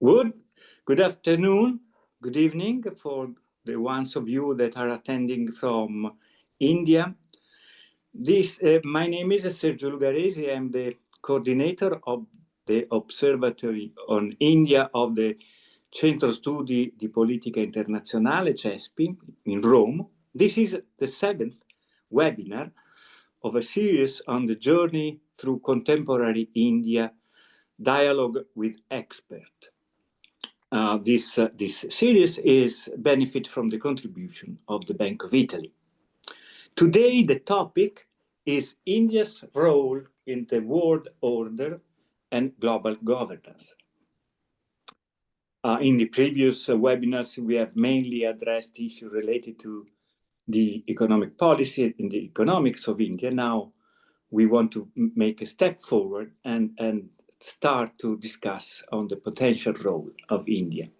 Good afternoon, good evening for the ones of you that are attending from India. My name is Sergio Lugaresi. I'm the coordinator of the Observatory on India of the Centro Studi di Politica Internazionale, CESPI, in Rome. This is the 7th webinar of a series on the journey through contemporary India, dialogue with experts. This series is benefit from the contribution of the Bank of Italy. Today, the topic is India's role in the world order and global governance. In the previous webinars, we have mainly addressed issues related to the economic policy and the economics of India. Now, we want to make a step forward and start to discuss on the potential role of India.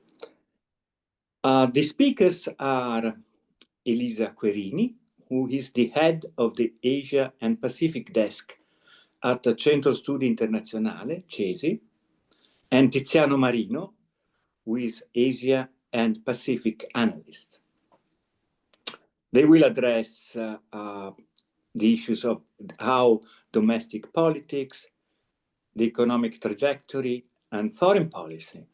The speakers are Elisa Querini, who is the head of the Asia and Pacific desk at the Centro Studi Internazionale, CESI, and Tiziano Marino, who is Asia and Pacific analyst. They will address the issues of how domestic politics, the economic trajectory, and foreign policy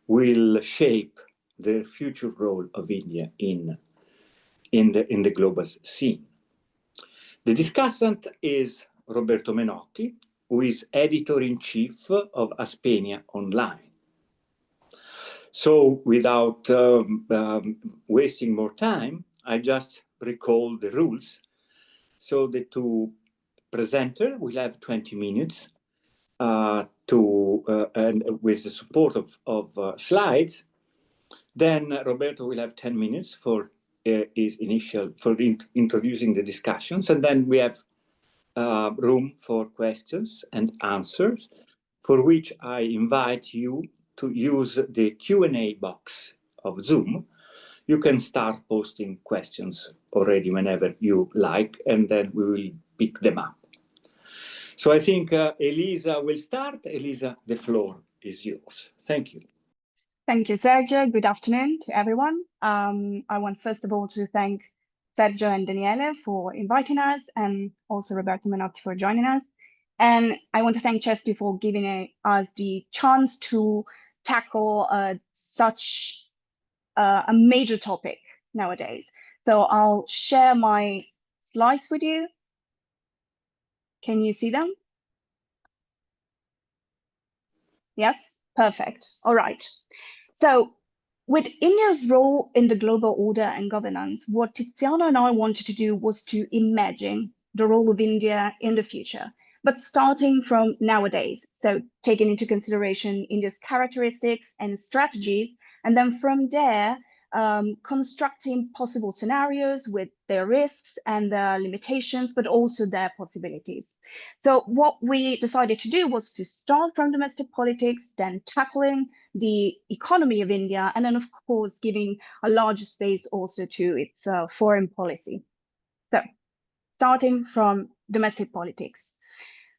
will shape the future role of India in the global scene. The discussant is Roberto Menotti, who is editor-in-chief of Aspenia Online. So without wasting more time, I just recall the rules. So the two presenters will have 20 minutes and with the support of slides. Then Roberto will have 10 minutes for introducing the discussions, and then we have room for questions and answers, for which I invite you to use the Q&A box of Zoom. You can start posting questions already whenever you like, and then we will pick them up. So I think Elisa will start. Elisa, the floor is yours. Thank you. Thank you, Sergio. Good afternoon to everyone. I want first of all to thank Sergio and Daniele for inviting us, and also Roberto Menotti for joining us. And I want to thank CESPI for giving us the chance to tackle such a major topic nowadays. So I'll share my slides with you. Can you see them? Yes, perfect. All right. So with India's role in the global order and governance, what Tiziano and I wanted to do was to imagine the role of India in the future, but starting from nowadays. So taking into consideration India's characteristics and strategies, and then from there, constructing possible scenarios with their risks and their limitations, but also their possibilities. So what we decided to do was to start from domestic politics, then tackling the economy of India, and then of course giving a larger space also to its foreign policy. So starting from domestic politics.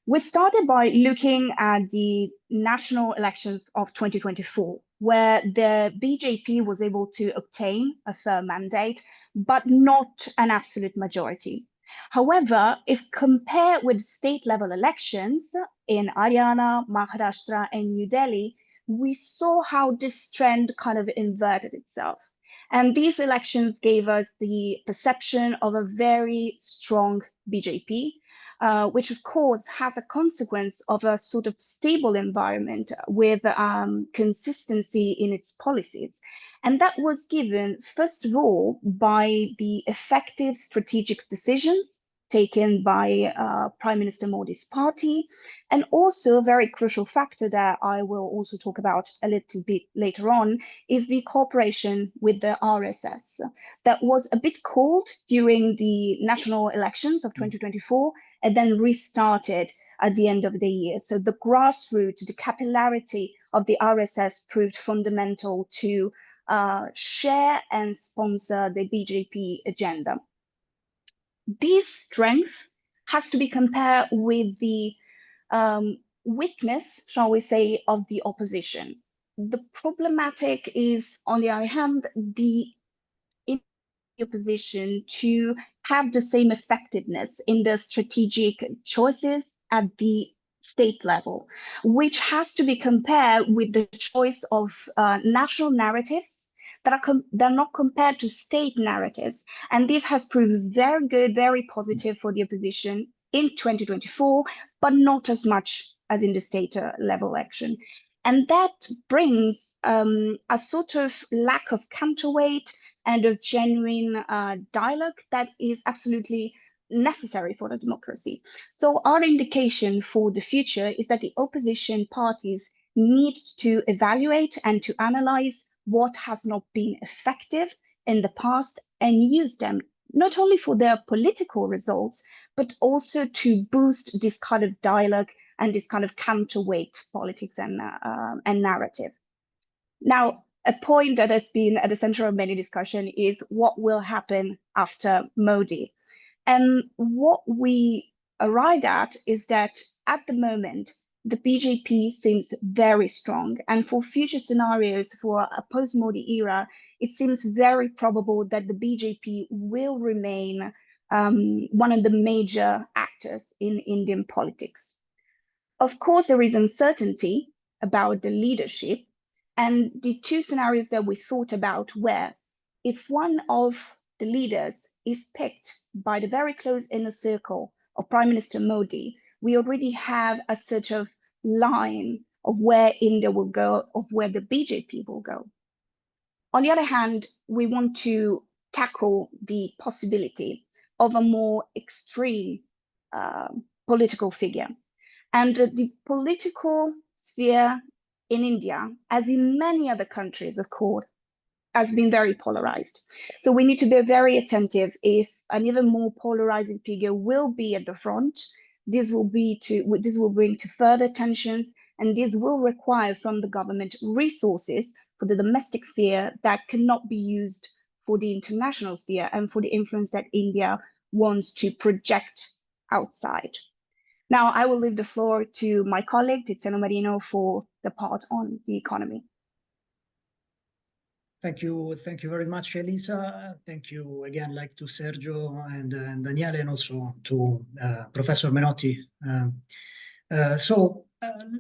We started by looking at the national elections of 2024, where the BJP was able to obtain a third mandate, but not an absolute majority. However, if compared with state-level elections in Haryana, Maharashtra, and New Delhi, we saw how this trend kind of inverted itself. And these elections gave us the perception of a very strong BJP, which of course has a consequence of a sort of stable environment with consistency in its policies. And that was given, first of all, by the effective strategic decisions taken by Prime Minister Modi's party, and also a very crucial factor that I will also talk about a little bit later on is the cooperation with the RSS that was a bit cold during the national elections of 2024 and then restarted at the end of the year. So the grassroots, the capillarity of the RSS proved fundamental to share and sponsor the BJP agenda. This strength has to be compared with the weakness, shall we say, of the opposition. the problematic is, on the other hand, the position to have the same effectiveness in the strategic choices at the state level, which has to be compared with the choice of national narratives that are not compared to state narratives. And this has proved very good, very positive for the opposition in 2024, but not as much as in the state level election. And that brings a sort of lack of counterweight and of genuine dialogue that is absolutely necessary for the democracy. So our indication for the future is that the opposition parties need to evaluate and to analyze what has not been effective in the past and use them not only for their political results, but also to boost this kind of dialogue and this kind of counterweight politics and narrative. Now, a point that has been at the center of many discussion is what will happen after Modi. And what we arrived at is that at the moment, the BJP seems very strong. And for future scenarios for a post-Modi era, it seems very probable that the BJP will remain one of the major actors in Indian politics. Of course, there is uncertainty about the leadership. And the two scenarios that we thought about were if one of the leaders is picked by the very close inner circle of Prime Minister Modi, we already have a sort of line of where India will go, of where the BJP will go. On the other hand, we want to tackle the possibility of a more extreme political figure. And the political sphere in India, as in many other countries, of course, has been very polarized. So we need to be very attentive if an even more polarizing figure will be at the front. This will bring to further tensions, and this will require from the government resources for the domestic sphere that cannot be used for the international sphere and for the influence that India wants to project outside. Now, I will leave the floor to my colleague, Tiziano Marino, for the part on the economy. Thank you very much, Elisa. Thank you again, like to Sergio and Daniele, and also to Professor Menotti. So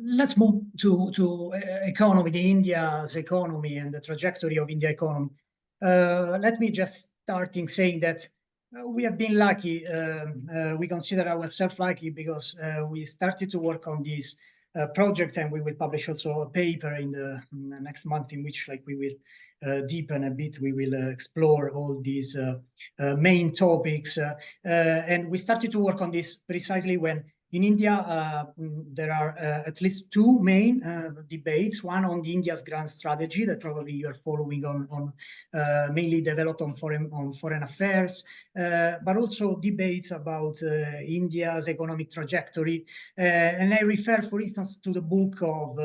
let's move to economy, the India's economy and the trajectory of India economy. Let me just starting saying that we have been lucky. We consider ourselves lucky because we started to work on this project, and we will publish also a paper in the next month in which we will deepen a bit. We will explore all these main topics. And we started to work on this precisely when in India, there are at least two main debates, one on the India's grand strategy that probably you're following on mainly developed on foreign affairs, but also debates about India's economic trajectory. And I refer, for instance, to the book of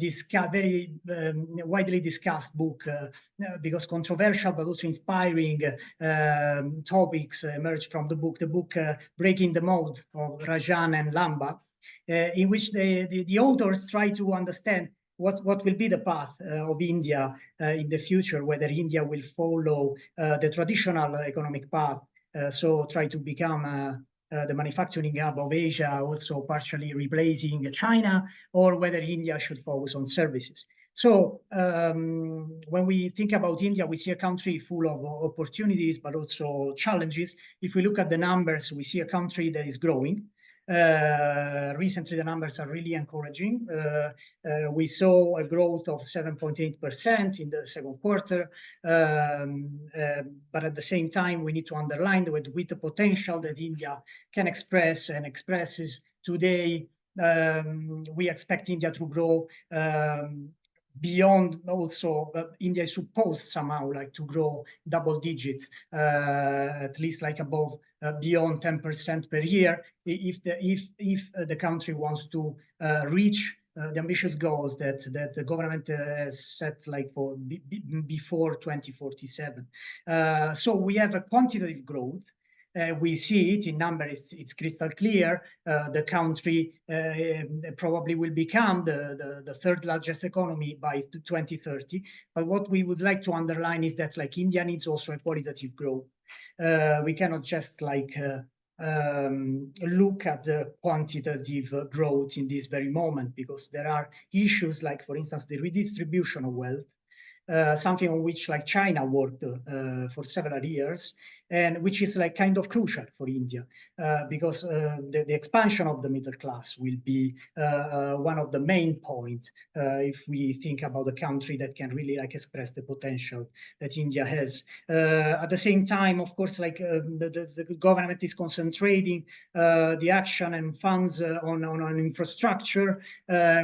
this very widely discussed book, because controversial but also inspiring topics emerged from the book Breaking the Mold of Rajan and Lamba, in which the authors try to understand what will be the path of India in the future, whether India will follow the traditional economic path, so try to become the manufacturing hub of Asia, also partially replacing China, or whether India should focus on services. So when we think about India, we see a country full of opportunities, but also challenges. If we look at the numbers, we see a country that is growing. Recently, the numbers are really encouraging. We saw a growth of 7.8% in the second quarter, but at the same time, we need to underline that with the potential that India can express and expresses today, we expect India to grow beyond. Also, India is supposed somehow to grow double digit, at least above beyond 10% per year, if the country wants to reach the ambitious goals that the government has set for before 2047. So we have a quantitative growth, We see it in numbers, it's crystal clear. The country probably will become the third largest economy by 2030. But what we would like to underline is that like India needs also a qualitative growth. We cannot just like look at the quantitative growth in this very moment, because there are issues like, for instance, the redistribution of wealth, something on which like China worked for several years, and which is like kind of crucial for India, because the expansion of the middle class will be one of the main points if we think about a country that can really like express the potential that India has. At the same time, of course, like the government is concentrating the action and funds on infrastructure.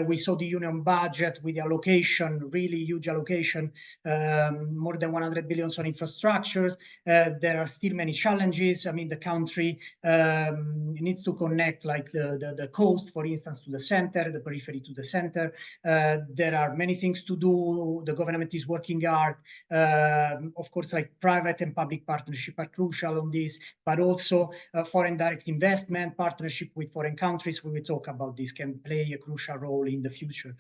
We saw the union budget with the allocation, really huge allocation, more than 100 billion on infrastructures. There are still many challenges. I mean, the country needs to connect like the coast, for instance, to the center, the periphery to the center. There are many things to do. The government is working hard. Of course, like private and public partnership are crucial on this, but also foreign direct investment, partnership with foreign countries, we will talk about this, can play a crucial role in the future.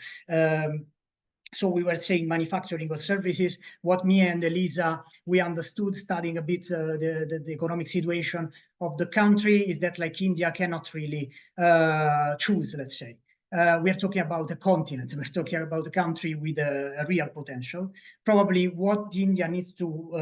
So we were saying manufacturing of services. What me and Elisa, we understood studying a bit the economic situation of the country is that like India cannot really choose, let's say. We're talking about a continent. We're talking about a country with a real potential. Probably what India needs to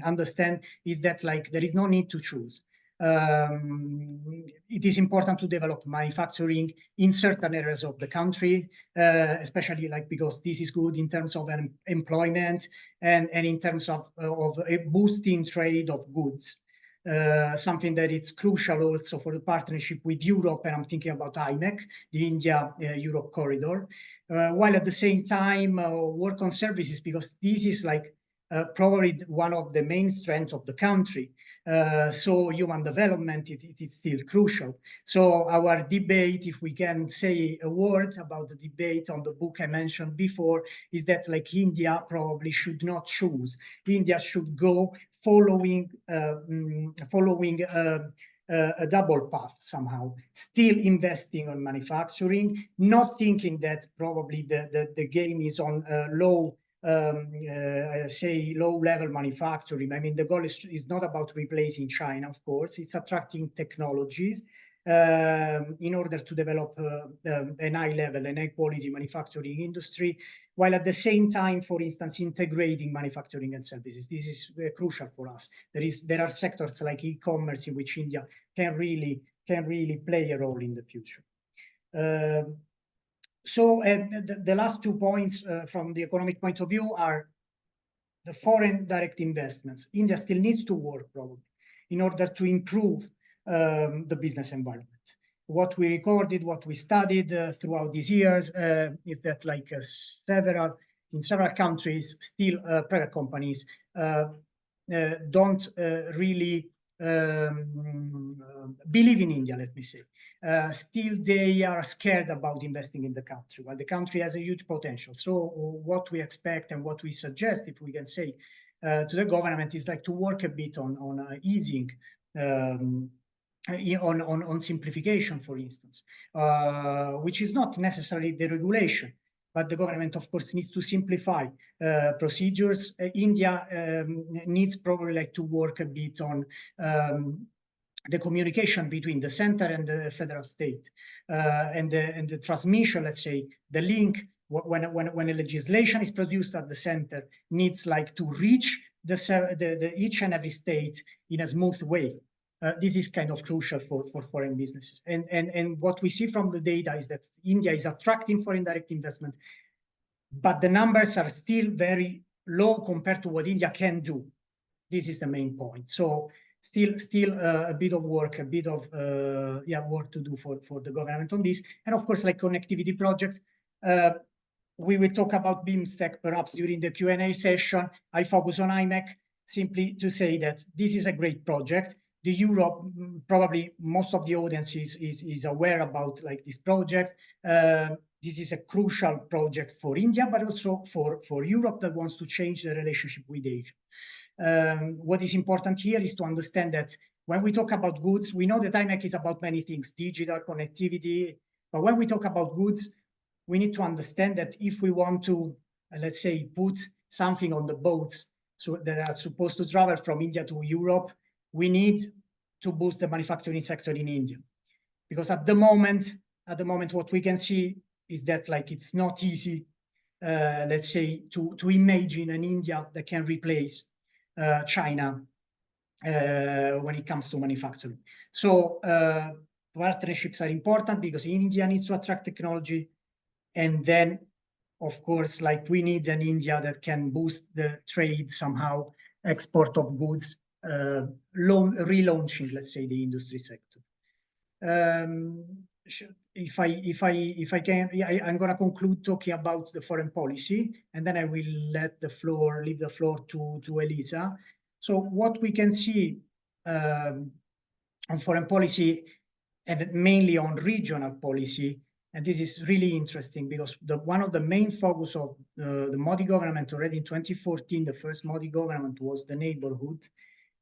understand is that like there is no need to choose. It is important to develop manufacturing in certain areas of the country, especially like because this is good in terms of employment and in terms of a boosting trade of goods. Something that is crucial also for the partnership with Europe, and I'm thinking about IMEC, the India-Europe corridor, while at the same time work on services, because this is like probably one of the main strengths of the country. So human development, it is still crucial. So our debate, if we can say a word about the debate on the book I mentioned before, is that like India probably should not choose. India should go following a double path somehow, still investing on manufacturing, not thinking that probably the game is on low say low-level manufacturing. I mean, the goal is not about replacing China, of course. It's attracting technologies in order to develop an high-level and high-quality manufacturing industry, while at the same time, for instance, integrating manufacturing and services. This is crucial for us. There are sectors like e-commerce in which India can really play a role in the future. So the last 2 points from the economic point of view are the foreign direct investments. India still needs to work probably in order to improve the business environment. What we recorded, what we studied throughout these years is that like in several countries, still private companies don't really believe in India, let me say. Still, they are scared about investing in the country, while the country has a huge potential. So what we expect and what we suggest, if we can say, to the government is like to work a bit on easing, on simplification, for instance, which is not necessarily the regulation, but the government, of course, needs to simplify procedures. India needs probably like to work a bit on the communication between the center and the federal state, and the transmission, let's say, the link when a legislation is produced at the center needs like to reach the each and every state in a smooth way. This is kind of crucial for foreign businesses. And what we see from the data is that India is attracting foreign direct investment, but the numbers are still very low compared to what India can do. This is the main point. So still a bit of work, work to do for the government on this. And of course, like connectivity projects, we will talk about BIMSTEC perhaps during the Q&A session. I focus on IMEC simply to say that this is a great project. The Europe, probably most of the audience is aware about like this project. This is a crucial project for India, but also for Europe that wants to change the relationship with Asia. What is important here is to understand that when we talk about goods, we know that IMEC is about many things, digital connectivity. But when we talk about goods, we need to understand that if we want to, let's say, put something on the boats that are supposed to travel from India to Europe, we need to boost the manufacturing sector in India. Because at the moment, what we can see is that like it's not easy, let's say, to imagine an India that can replace China when it comes to manufacturing. So partnerships are important because India needs to attract technology. And then, of course, like we need an India that can boost the trade somehow, export of goods, relaunching, let's say, the industry sector. If I can, I'm going to conclude talking about the foreign policy, and then I will leave the floor to Elisa. So what we can see on foreign policy, and mainly on regional policy, and this is really interesting because one of the main focus of the Modi government already in 2014, the first Modi government, was the neighborhood.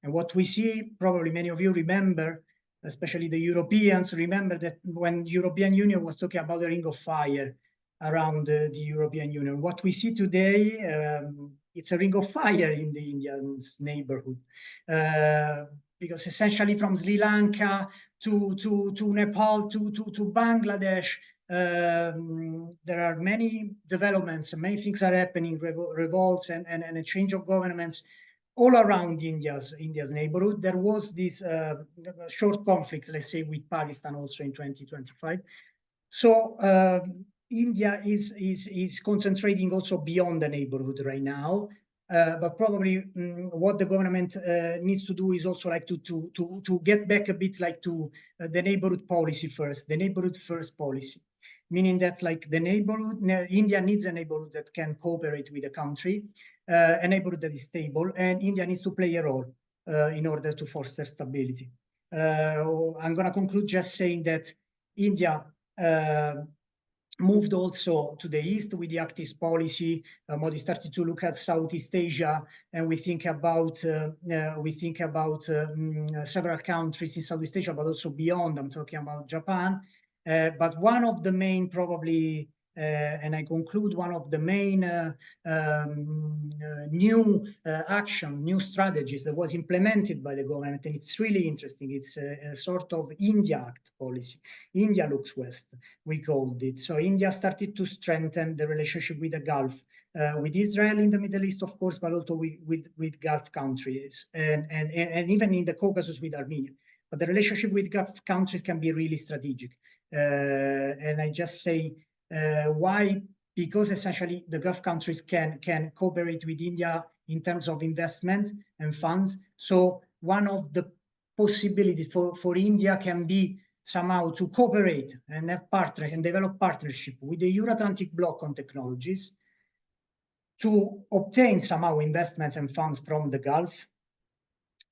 And what we see, probably many of you remember, especially the Europeans, remember that when the European Union was talking about the ring of fire around the European Union, what we see today, it's a ring of fire in the Indians' neighborhood. Because essentially from Sri Lanka to Nepal to Bangladesh, there are many developments, and many things are happening, revolts and a change of governments all around India's neighborhood. There was this short conflict, let's say, with Pakistan also in 2025. So India is concentrating also beyond the neighborhood right now. But probably what the government needs to do is also like to get back a bit like to the neighborhood policy first, the neighborhood first policy, meaning that like the neighborhood, India needs a neighborhood that can cooperate with the country, a neighborhood that is stable, and India needs to play a role in order to foster stability. I'm going to conclude just saying that India moved also to the east with the Act East policy. Modi started to look at Southeast Asia, and we think about several countries in Southeast Asia, but also beyond. I'm talking about Japan. But one of the main, probably, and I conclude, one of the main new action, new strategies that was implemented by the government, and it's really interesting. It's a sort of India Act policy. India looks west, we called it. So India started to strengthen the relationship with the Gulf, with Israel in the Middle East, of course, but also with Gulf countries, and even in the Caucasus with Armenia. But the relationship with Gulf countries can be really strategic. And I just say why? Because essentially the Gulf countries can cooperate with India in terms of investment and funds. So one of the possibilities for India can be somehow to cooperate and have partners and develop partnership with the Euro-Atlantic bloc on technologies to obtain somehow investments and funds from the Gulf.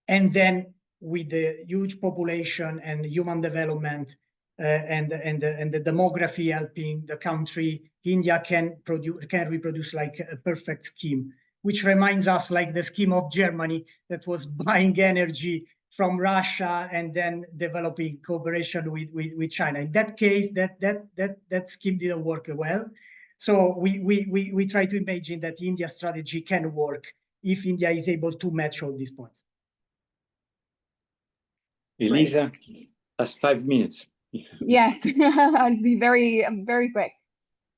And then with the huge population and human development and the demography helping the country, India can reproduce like a perfect scheme, which reminds us like the scheme of Germany that was buying energy from Russia and then developing cooperation with China. In that case, that scheme didn't work well. So we try to imagine that India's strategy can work if India is able to match all these points. Elisa, that's 5 minutes. Yes, I'll be very quick.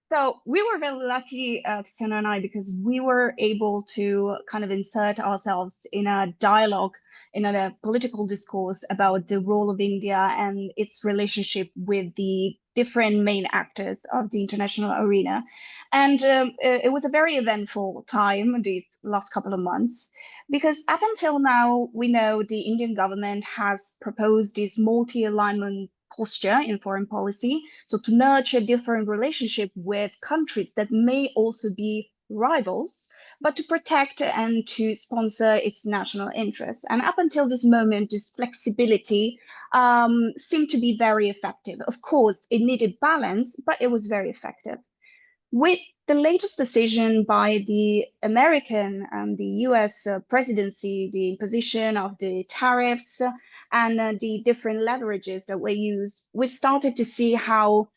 So we were very lucky, Tiziano and I, because we were able to kind of insert ourselves in a dialogue, in a political discourse about the role of India and its relationship with the different main actors of the international arena. And it was a very eventful time, these last couple of months, because up until now, we know the Indian government has proposed this multi-alignment posture in foreign policy, so to nurture different relationship with countries that may also be rivals, but to protect and to sponsor its national interests. And up until this moment, this flexibility seemed to be very effective. Of course, it needed balance, but it was very effective. With the latest decision by the American and the US presidency, the imposition of the tariffs, and the different leverages that we use, we started to see how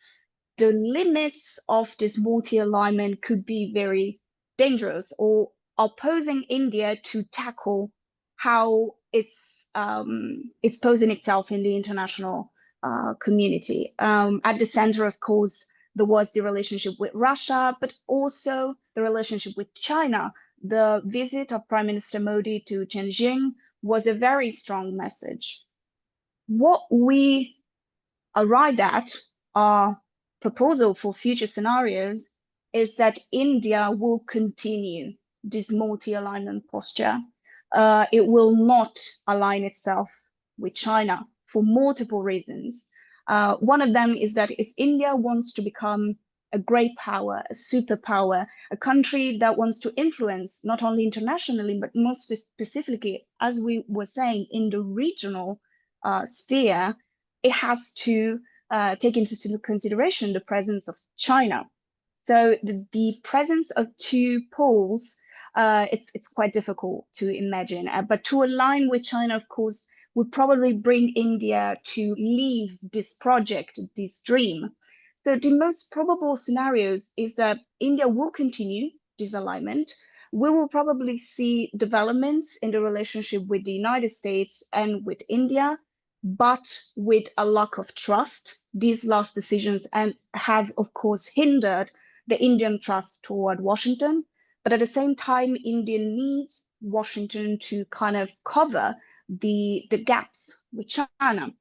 the limits of this multi-alignment could be very dangerous, or opposing India to tackle how it's posing itself in the international community. At the center, of course, there was the relationship with Russia, but also the relationship with China. The visit of Prime Minister Modi to Tianjin was a very strong message. What we arrived at, our proposal for future scenarios, is that India will continue this multi-alignment posture. It will not align itself with China for multiple reasons. One of them is that if India wants to become a great power, a superpower, a country that wants to influence not only internationally, but more specifically, as we were saying, in the regional sphere, it has to take into consideration the presence of China. So the presence of two poles, it's quite difficult to imagine. But to align with China, of course, would probably bring India to leave this project, this dream. So the most probable scenarios is that India will continue this alignment. We will probably see developments in the relationship with the United States and with India, but with a lack of trust. These last decisions and have, of course, hindered the Indian trust toward Washington. But at the same time, India needs Washington to kind of cover the gaps with China.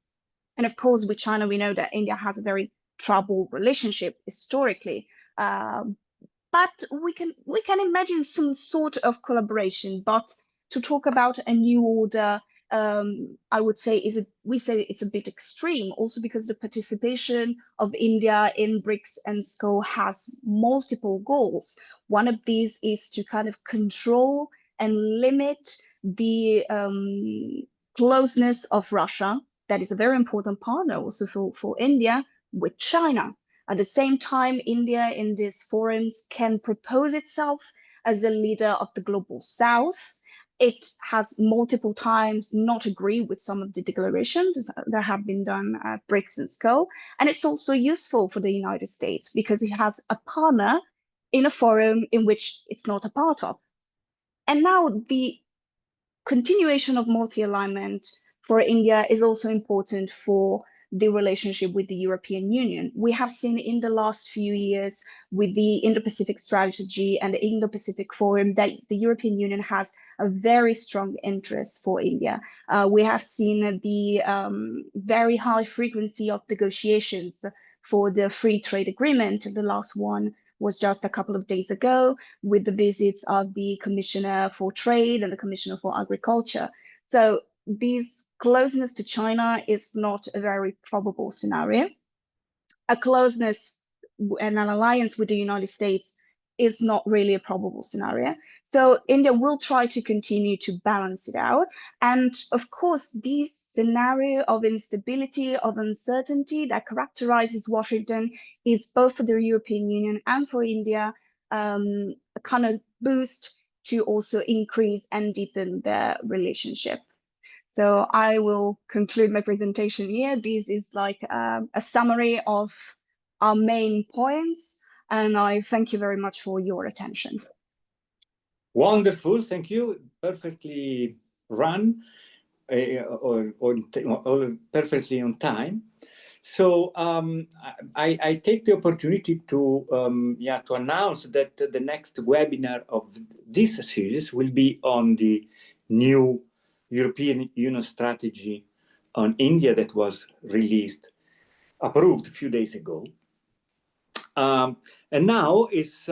And of course, with China, we know that India has a very troubled relationship historically. But we can imagine some sort of collaboration. But to talk about a new order, I would say we say it's a bit extreme, also because the participation of India in BRICS and SCO has multiple goals. One of these is to kind of control and limit the closeness of Russia. That is a very important partner also for India with China. At the same time, India in these forums can propose itself as a leader of the global South. It has multiple times not agreed with some of the declarations that have been done at BRICS and SCO. And it's also useful for the United States because it has a partner in a forum in which it's not a part of. And now the continuation of multi-alignment for India is also important for the relationship with the European Union. We have seen in the last few years with the Indo-Pacific strategy and the Indo-Pacific Forum that the European Union has a very strong interest for India. We have seen the very high frequency of negotiations for the free trade agreement. The last one was just a couple of days ago with the visits of the Commissioner for Trade and the Commissioner for Agriculture. So this closeness to China is not a very probable scenario. A closeness and an alliance with the United States is not really a probable scenario. So India will try to continue to balance it out. And of course, this scenario of instability, of uncertainty that characterizes Washington is both for the European Union and for India a kind of boost to also increase and deepen their relationship. So I will conclude my presentation here. This is like a summary of our main points. And I thank you very much for your attention. Wonderful, thank you. Perfectly run, or perfectly on time. So I take the opportunity to announce that the next webinar of this series will be on the new European Union strategy on India that was approved a few days ago. And now is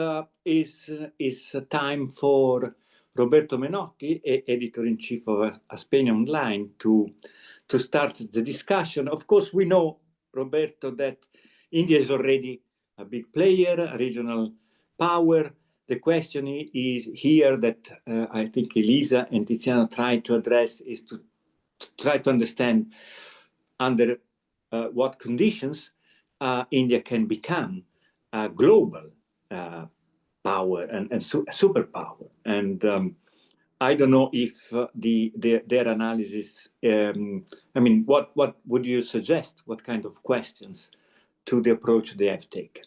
time for Roberto Menotti, editor-in-chief of Aspenia Online, to start the discussion. Of course, we know, Roberto, that India is already a big player, a regional power. The question is here that I think Elisa and Tiziano tried to address is to try to understand under what conditions India can become a global power and superpower. And I don't know if their analysis. I mean, what would you suggest? What kind of questions to the approach they have taken?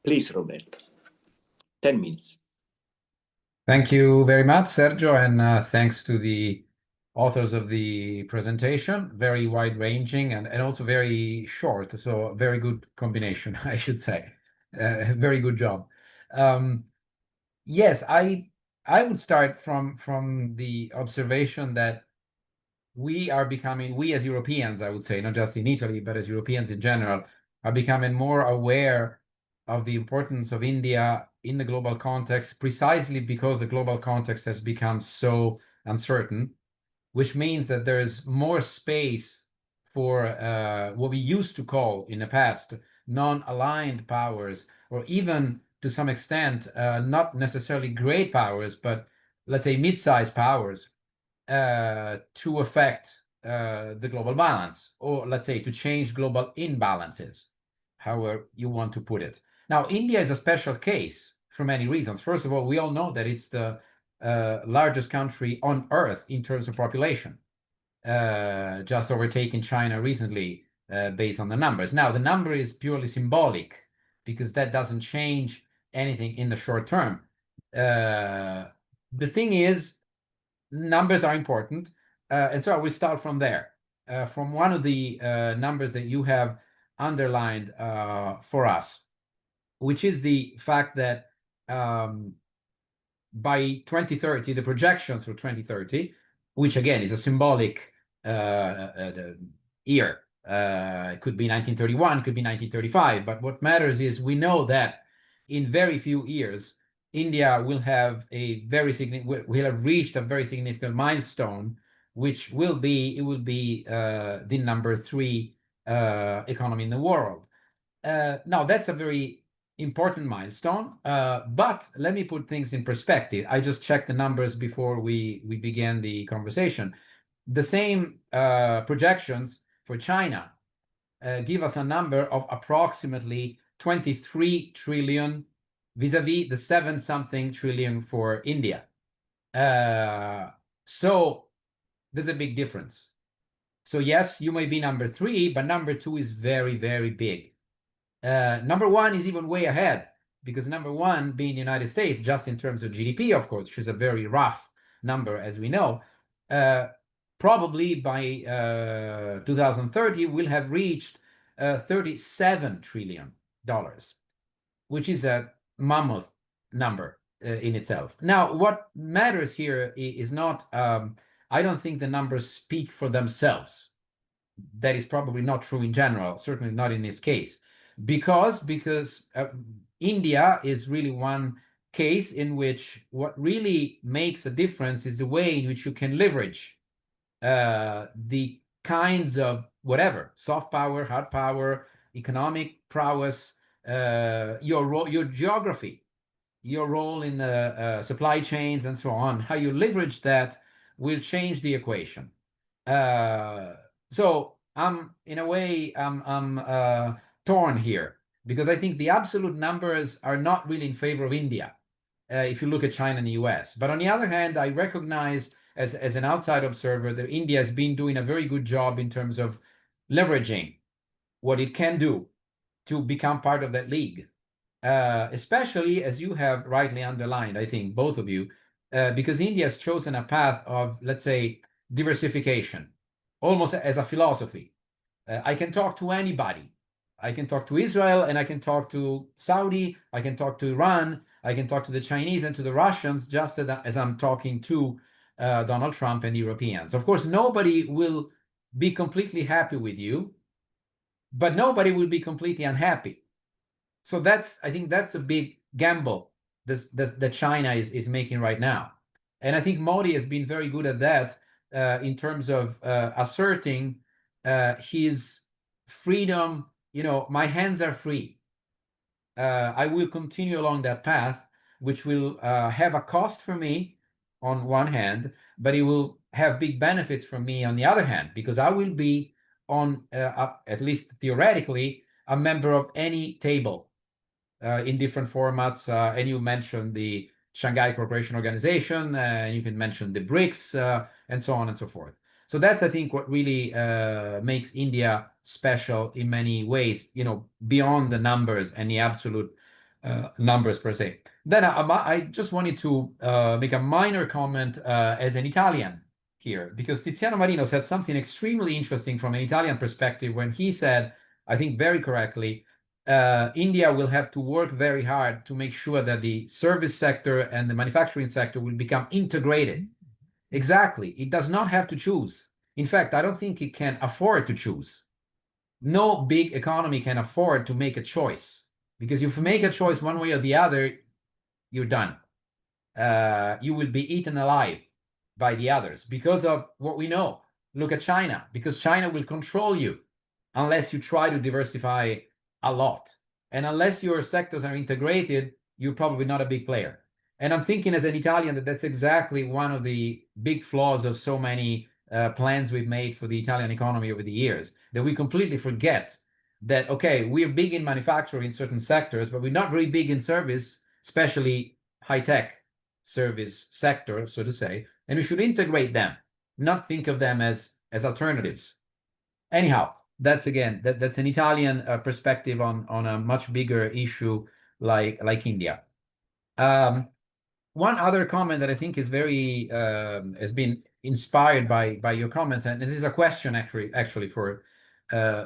Please, Roberto. 10 minutes. Thank you very much, Sergio, and thanks to the authors of the presentation. Very wide-ranging and also very short, so very good combination, I should say. Very good job. Yes, I would start from the observation that we are becoming, we as Europeans, I would say, not just in Italy, but as Europeans in general, are becoming more aware of the importance of India in the global context, precisely because the global context has become so uncertain, which means that there is more space for what we used to call in the past non-aligned powers, or even to some extent, not necessarily great powers, but let's say mid-sized powers, to affect the global balance, or let's say to change global imbalances, however you want to put it. Now, India is a special case for many reasons. First of all, we all know that it's the largest country on Earth in terms of population, just overtaking China recently based on the numbers. Now, the number is purely symbolic because that doesn't change anything in the short term. The thing is, numbers are important, and so I will start from there, from one of the numbers that you have underlined for us, which is the fact that by 2030, the projections for 2030, which again is a symbolic year, it could be 1931, could be 1935, but what matters is we know that in very few years, India will have a very significant, will have reached a very significant milestone, which will be, it will be the number 3 economy in the world. Now, that's a very important milestone, but let me put things in perspective. I just checked the numbers before we began the conversation. The same projections for China give us a number of approximately 23 trillion vis-a-vis the 7-something trillion for India. So there's a big difference. So yes, you may be number 3, but number 2 is very, very big. Number 1 is even way ahead, because number 1 being the United States, just in terms of GDP, of course, which is a very rough number, as we know, probably by 2030 will have reached $37 trillion, which is a mammoth number in itself. Now, what matters here is not, I don't think the numbers speak for themselves. That is probably not true in general, certainly not in this case, because India is really one case in which what really makes a difference is the way in which you can leverage the kinds of whatever, soft power, hard power, economic prowess, your geography, your role in the supply chains and so on, how you leverage that will change the equation. So I'm, in a way, I'm torn here, because I think the absolute numbers are not really in favor of India, if you look at China and the US. But on the other hand, I recognize as an outside observer that India has been doing a very good job in terms of leveraging what it can do to become part of that league. Especially, as you have rightly underlined, I think, both of you, because India has chosen a path of, let's say, diversification, almost as a philosophy. I can talk to anybody. I can talk to Israel, and I can talk to Saudi, I can talk to Iran, I can talk to the Chinese and to the Russians, just as I'm talking to Donald Trump and Europeans. Of course, nobody will be completely happy with you, but nobody will be completely unhappy. So I think that's a big gamble that China is making right now. And I think Modi has been very good at that in terms of asserting his freedom. You know, my hands are free. I will continue along that path, which will have a cost for me on one hand, but it will have big benefits for me on the other hand, because I will be on, at least theoretically, a member of any table in different formats. And you mentioned the Shanghai Cooperation Organization, and you can mention the BRICS, and so on and so forth. So that's, I think, what really makes India special in many ways, beyond the numbers and the absolute numbers per se. Then I just wanted to make a minor comment as an Italian here, because Tiziano Marino said something extremely interesting from an Italian perspective when he said, I think very correctly, India will have to work very hard to make sure that the service sector and the manufacturing sector will become integrated. Exactly. It does not have to choose. In fact, I don't think it can afford to choose. No big economy can afford to make a choice, because if you make a choice one way or the other, you're done. You will be eaten alive by the others because of what we know. Look at China, because China will control you unless you try to diversify a lot. And unless your sectors are integrated, you're probably not a big player. And I'm thinking as an Italian that that's exactly one of the big flaws of so many plans we've made for the Italian economy over the years, that we completely forget that, okay, we're big in manufacturing in certain sectors, but we're not very big in service, especially high-tech service sector, so to say, and we should integrate them, not think of them as alternatives. Anyhow, that's again, that's an Italian perspective on a much bigger issue like India. One other comment that I think is very has been inspired by your comments, and this is a question actually for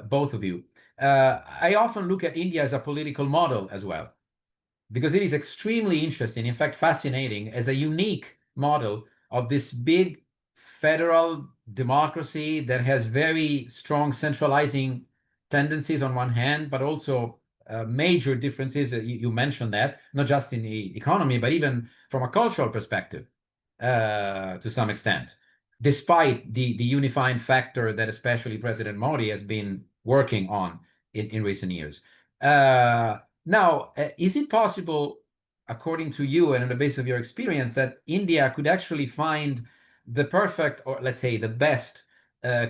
both of you. I often look at India as a political model as well, because it is extremely interesting, in fact fascinating, as a unique model of this big federal democracy that has very strong centralizing tendencies on one hand, but also major differences. You mentioned that, not just in the economy, but even from a cultural perspective to some extent, despite the unifying factor that especially President Modi has been working on in recent years. Now, is it possible, according to you and on the basis of your experience, that India could actually find the perfect, or let's say the best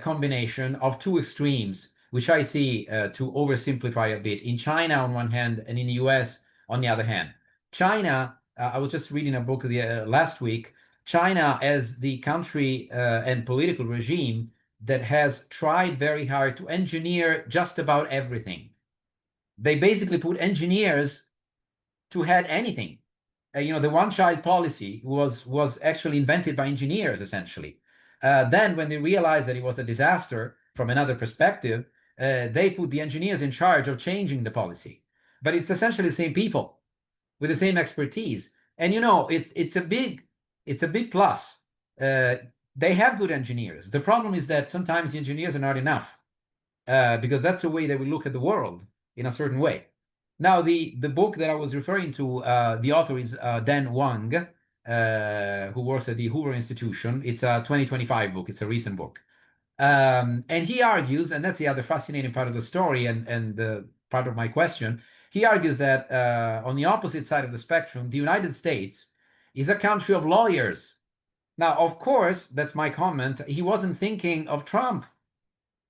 combination of two extremes, which I see, to oversimplify a bit, in China on one hand and in the US on the other hand? China, I was just reading a book last week, China as the country and political regime that has tried very hard to engineer just about everything. They basically put engineers to head anything. The one-child policy was actually invented by engineers, essentially. Then when they realized that it was a disaster from another perspective, they put the engineers in charge of changing the policy. But it's essentially the same people with the same expertise. And it's a big plus. They have good engineers. The problem is that sometimes the engineers are not enough, because that's the way they will look at the world, in a certain way. Now, the book that I was referring to, the author is Dan Wang, who works at the Hoover Institution. It's a 2025 book. It's a recent book. And he argues, and that's the other fascinating part of the story and the part of my question, he argues that on the opposite side of the spectrum, the United States is a country of lawyers. Now, of course, that's my comment. He wasn't thinking of Trump,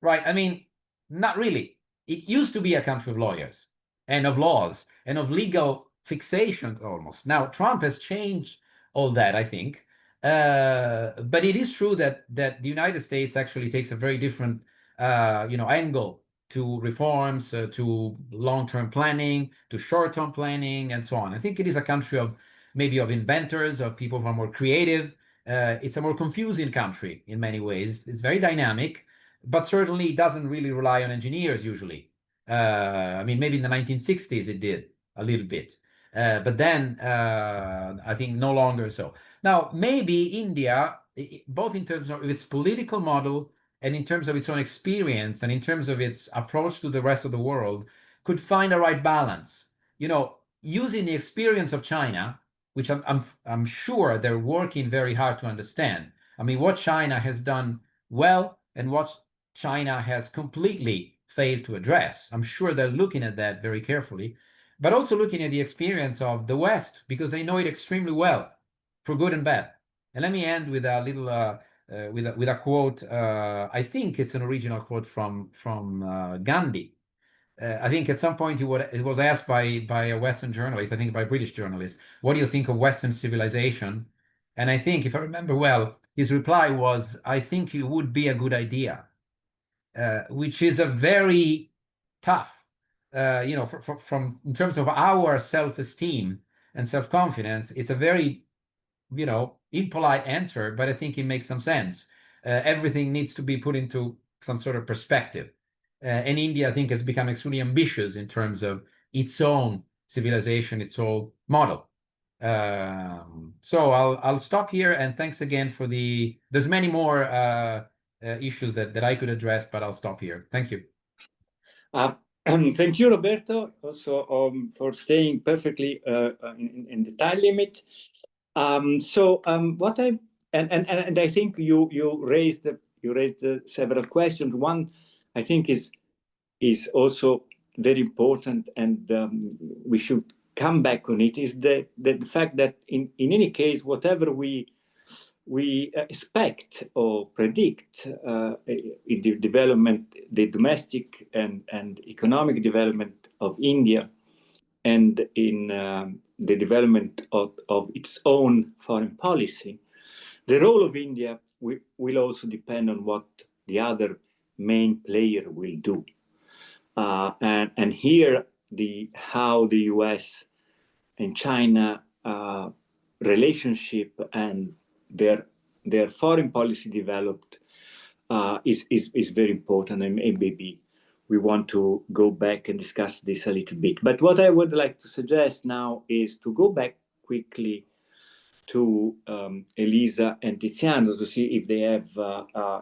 right? I mean, not really. It used to be a country of lawyers and of laws and of legal fixations almost. Now, Trump has changed all that, I think. But it is true that the United States actually takes a very different angle to reforms, to long-term planning, to short-term planning, and so on. I think it is a country of maybe of inventors, of people who are more creative. It's a more confusing country in many ways. It's very dynamic, but certainly doesn't really rely on engineers usually. I mean, maybe in the 1960s it did a little bit, but then I think no longer so. Now, maybe India, both in terms of its political model and in terms of its own experience and in terms of its approach to the rest of the world, could find a right balance. Using the experience of China, which I'm sure they're working very hard to understand. I mean, what China has done well and what China has completely failed to address. I'm sure they're looking at that very carefully, but also looking at the experience of the West, because they know it extremely well, for good and bad. And let me end with a little with a quote. I think it's an original quote from Gandhi. I think at some point it was asked by a Western journalist, I think by a British journalist, what do you think of Western civilization? And I think, if I remember well, his reply was, I think it would be a good idea, which is a very tough, you know, from in terms of our self-esteem and self-confidence, it's a very, you know, impolite answer, but I think it makes some sense. Everything needs to be put into some sort of perspective. And India, I think, has become extremely ambitious in terms of its own civilization, its own model. So I'll stop here, and thanks again for there's many more issues that I could address, but I'll stop here. Thank you. Thank you, Roberto, also for staying perfectly in the time limit. What I think you raised several questions. One, I think, is also very important, and we should come back on it, is the fact that in any case, whatever we expect or predict in the development, the domestic and economic development of India, and in the development of its own foreign policy, the role of India will also depend on what the other main player will do. And here, how the US and China relationship and their foreign policy developed is very important, and maybe we want to go back and discuss this a little bit. But what I would like to suggest now is to go back quickly to Elisa and Tiziano to see if they have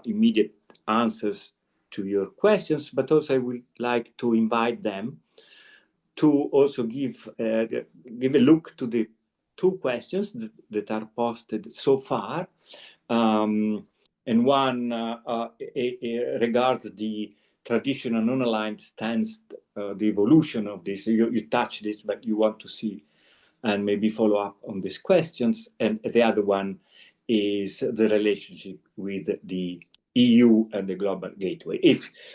immediate answers to your questions, but also I would like to invite them to also give a look to the two questions that are posted so far. And one regards the traditional non-aligned stance, the evolution of this. You touched it, but you want to see and maybe follow up on these questions. And the other one is the relationship with the EU and the global gateway.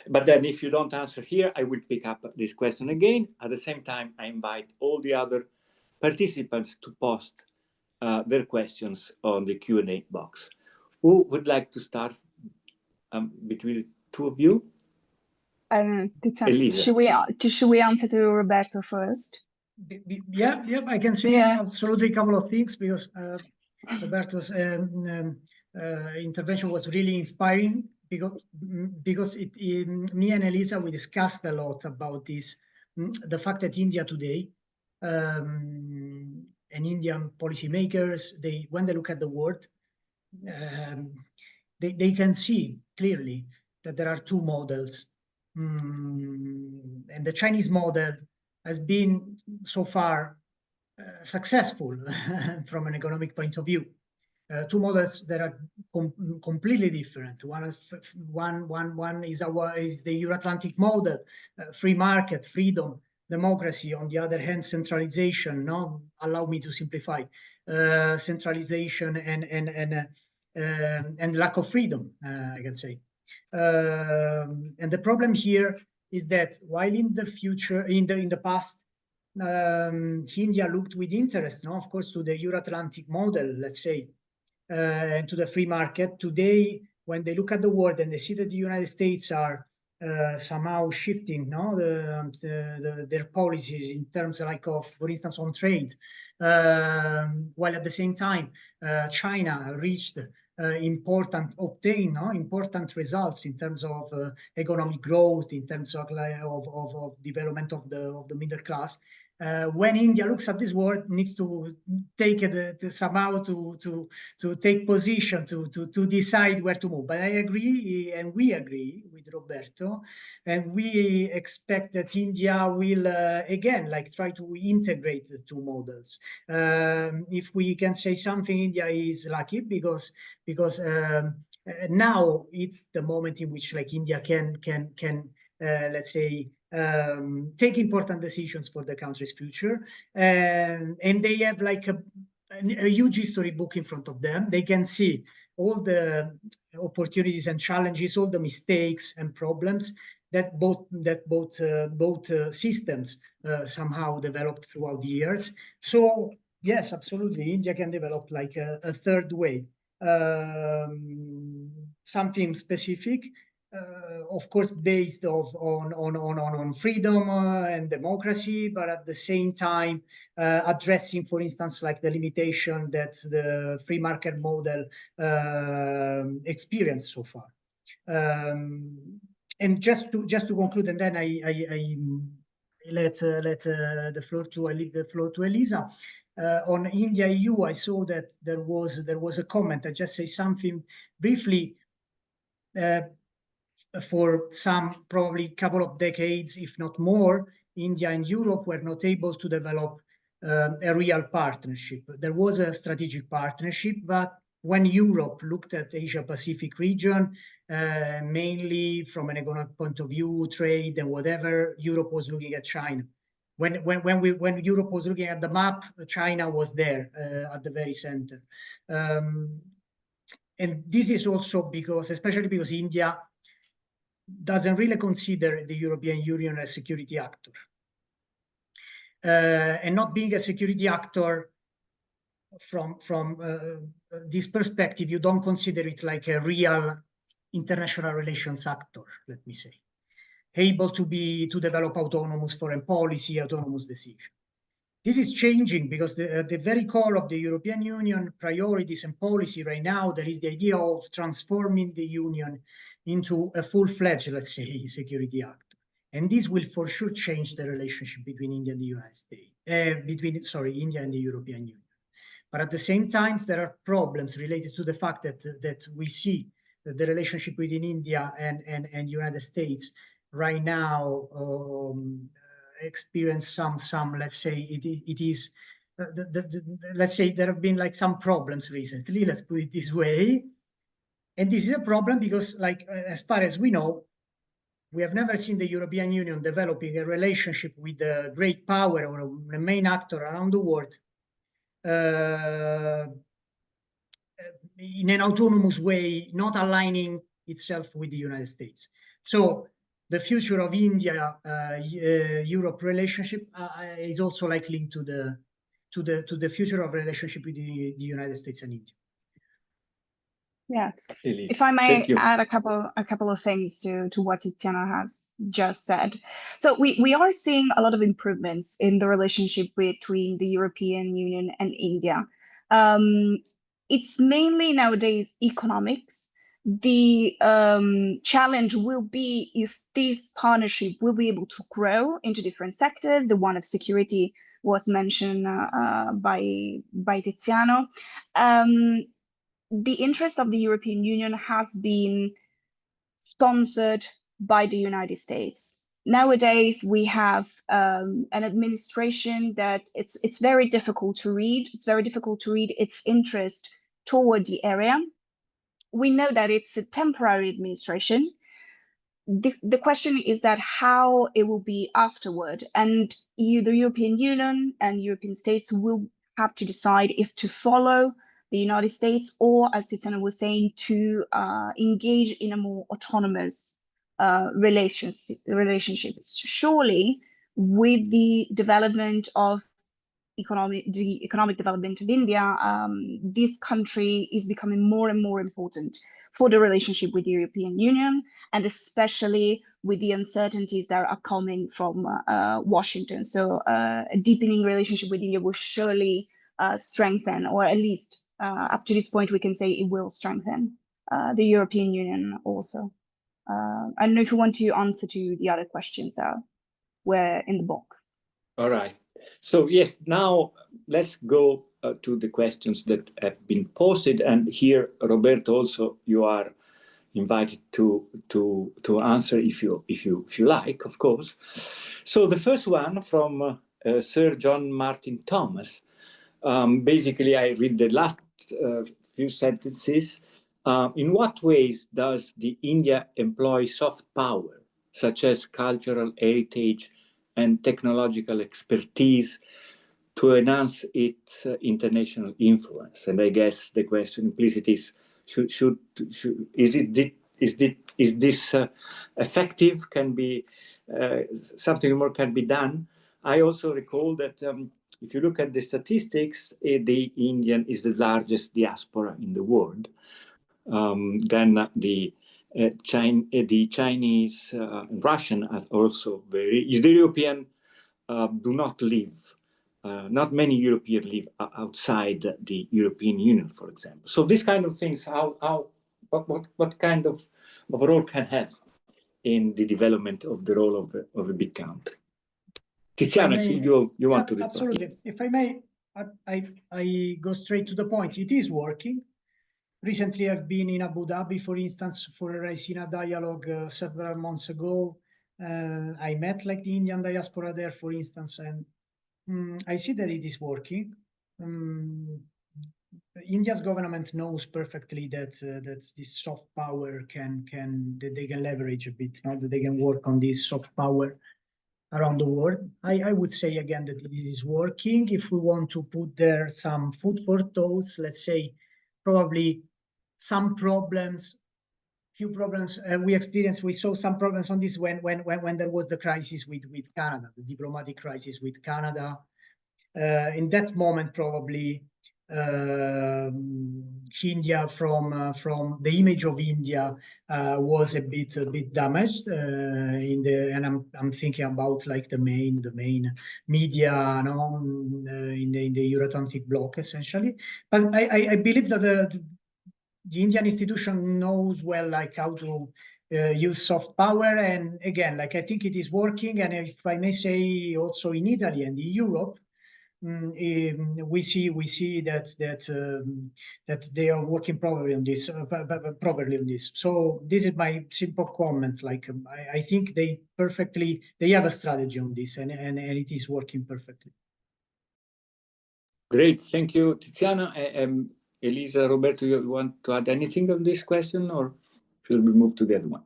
But then if you don't answer here, I will pick up this question again. At the same time, I invite all the other participants to post their questions on the Q&A box. Who would like to start between the two of you? Should we answer to Roberto first? Yeah, I can say absolutely a couple of things, because Roberto's intervention was really inspiring, because me and Elisa, we discussed a lot about this, the fact that India today and Indian policymakers, when they look at the world, they can see clearly that there are two models, and the Chinese model has been so far successful from an economic point of view. Two models that are completely different. One is the Euro-Atlantic model, free market, freedom, democracy. On the other hand, centralization. No, allow me to simplify. Centralization and lack of freedom, I can say. And the problem here is that while in the future, in the past, India looked with interest, no, of course, to the Euro-Atlantic model, let's say, and to the free market. Today, when they look at the world and they see that the United States are somehow shifting, no, their policies in terms like of, for instance, on trade, while at the same time, China obtained important results in terms of economic growth, in terms of development of the middle class. When India looks at this world, needs to take it somehow to take position, to decide where to move. But I agree, and we agree with Roberto, and we expect that India will again try to integrate the two models. If we can say something, India is lucky because now it's the moment in which India can let's say take important decisions for the country's future, and they have a huge history book in front of them. They can see all the opportunities and challenges, all the mistakes and problems, that both systems somehow developed throughout the years. So yes, absolutely, India can develop like a third way, something specific, of course, based on freedom and democracy, but at the same time addressing, for instance, like the limitation that the free market model experienced so far. And just to conclude, and then I leave the floor to Elisa. On India EU, I saw that there was a comment. I just say something briefly. For some probably couple of decades, if not more, India and Europe were not able to develop a real partnership. There was a strategic partnership, but when Europe looked at Asia Pacific region, mainly from an economic point of view, trade and whatever, Europe was looking at China. When Europe was looking at the map, China was there at the very center. And this is also because, especially because India doesn't really consider the European Union a security actor. And not being a security actor from this perspective, you don't consider it like a real international relations actor, let me say, able to develop autonomous foreign policy, autonomous decision. This is changing because at the very core of the European Union priorities and policy right now, there is the idea of transforming the Union into a full-fledged, let's say, security actor. And this will for sure change the relationship between India and the United States, India and the European Union. But at the same time, there are problems related to the fact that we see that the relationship between India and United States right now experience some let's say let's say there have been like some problems recently, let's put it this way. And this is a problem because, like, as far as we know, we have never seen the European Union developing a relationship with a great power or a main actor around the world in an autonomous way, not aligning itself with the United States. So the future of India-Europe relationship is also like linked to the future of relationship with the United States and India. Yes. Elise, if I may add a couple of things to what Tiziana has just said. So we are seeing a lot of improvements in the relationship between the European Union and India. It's mainly nowadays economics. The challenge will be if this partnership will be able to grow into different sectors. The one of security was mentioned by Tiziano. The interest of the European Union has been sponsored by the United States. Nowadays, we have an administration that it's very difficult to read. It's very difficult to read its interest toward the area. We know that it's a temporary administration. The question is that how it will be afterward, and the European Union and European states will have to decide if to follow the United States or, as Tiziana was saying, to engage in a more autonomous relationships. Surely, with the development of the economic development of India, this country is becoming more and more important for the relationship with the European Union, and especially with the uncertainties that are coming from Washington. So a deepening relationship with India will surely strengthen, or at least up to this point, we can say it will strengthen the European Union also. I don't know if you want to answer to the other questions that were in the box. All right. So yes, now let's go to the questions that have been posted, and here, Roberto, also you are invited to answer if you like, of course. So the first one from Sir John Martin Thomas. Basically, I read the last few sentences. In what ways does the India employ soft power, such as cultural heritage and technological expertise, to enhance its international influence? And I guess the question implicit is, is it is this effective? Can be something more can be done. I also recall that if you look at the statistics, the Indian is the largest diaspora in the world. Then the Chinese and Russian are also very. The European do not live. Not many Europeans live outside the European Union, for example. So these kind of things, what kind of role can have in the development of the role of a big country? Tiziana, you want to reply? Absolutely. If I may, I go straight to the point. It is working. Recently, I've been in Abu Dhabi, for instance, for a Raisina dialogue several months ago. I met like the Indian diaspora there, for instance, and I see that it is working. India's government knows perfectly that this soft power that they can leverage a bit, that they can work on this soft power around the world. I would say again that it is working. If we want to put there some food for thought, let's say probably some problems, few problems we saw some problems on this when there was the crisis with Canada, the diplomatic crisis with Canada. In that moment, probably India from the image of India was a bit damaged and I'm thinking about like the main media, in the Euro-Atlantic bloc essentially. But I believe that the Indian institution knows well like how to use soft power, and again, like I think it is working. And if I may say, also in Italy and in Europe, we see that they are working properly on this. So this is my simple comment. Like I think they have a strategy on this, and it is working perfectly. Great, thank you, Tiziana. Elisa, Roberto, you want to add anything on this question, or should we move to the other one?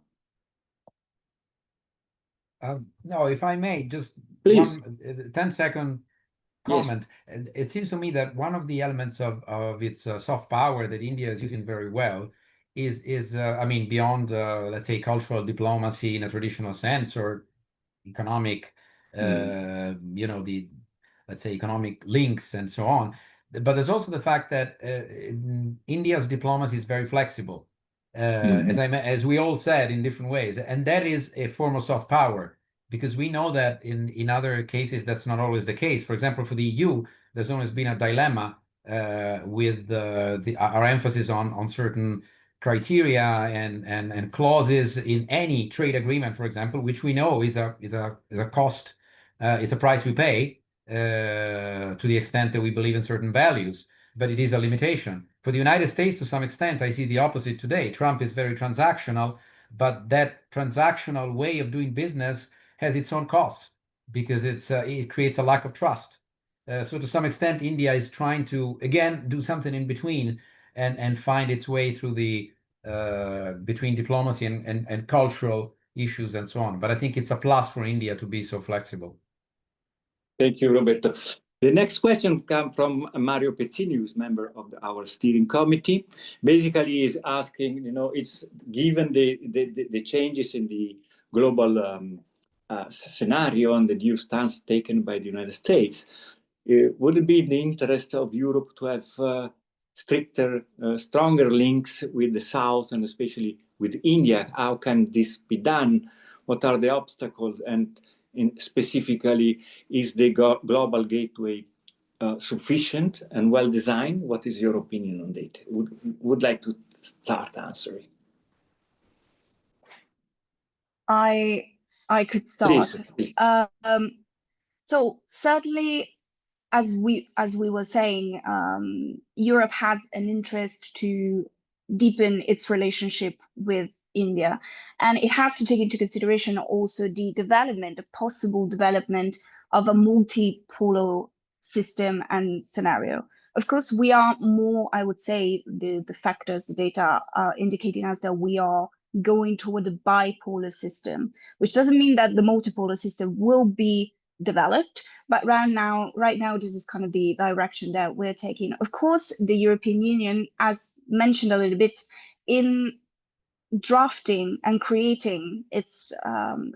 No, if I may, just please. 10-second comment. Yes. It seems to me that one of the elements of its soft power that India is using very well is I mean, beyond let's say cultural diplomacy in a traditional sense, or economic let's say economic links and so on. But there's also the fact that India's diplomacy is very flexible, as we all said in different ways, and that is a form of soft power, because we know that in other cases that's not always the case. For example, for the EU, there's always been a dilemma with our emphasis on certain criteria and clauses in any trade agreement, for example, which we know is a cost, it's a price we pay. To the extent that we believe in certain values, but it is a limitation. For the United States, to some extent, I see the opposite today. Trump is very transactional, but that transactional way of doing business has its own costs, because it creates a lack of trust. So to some extent, India is trying to, again, do something in between and find its way through the between diplomacy and cultural issues and so on. But I think it's a plus for India to be so flexible. Thank you, Roberto. The next question comes from Mario Pezzini, who's member of our steering committee. Basically, is asking, it's given the changes in the global scenario and the new stance taken by the United States, would it be in the interest of Europe to have stricter, stronger links with the South, and especially with India? How can this be done? What are the obstacles? And specifically, is the global gateway sufficient and well designed? What is your opinion on that? Would like to start answering. I could start. Please. So certainly, as we were saying, Europe has an interest to deepen its relationship with India, and it has to take into consideration also the possible development of a multipolar system and scenario. Of course, we are more, I would say, the factors, the data are indicating us that we are going toward a bipolar system, which doesn't mean that the multipolar system will be developed, but right now this is kind of the direction that we're taking. Of course, the European Union, as mentioned a little bit, in drafting and creating its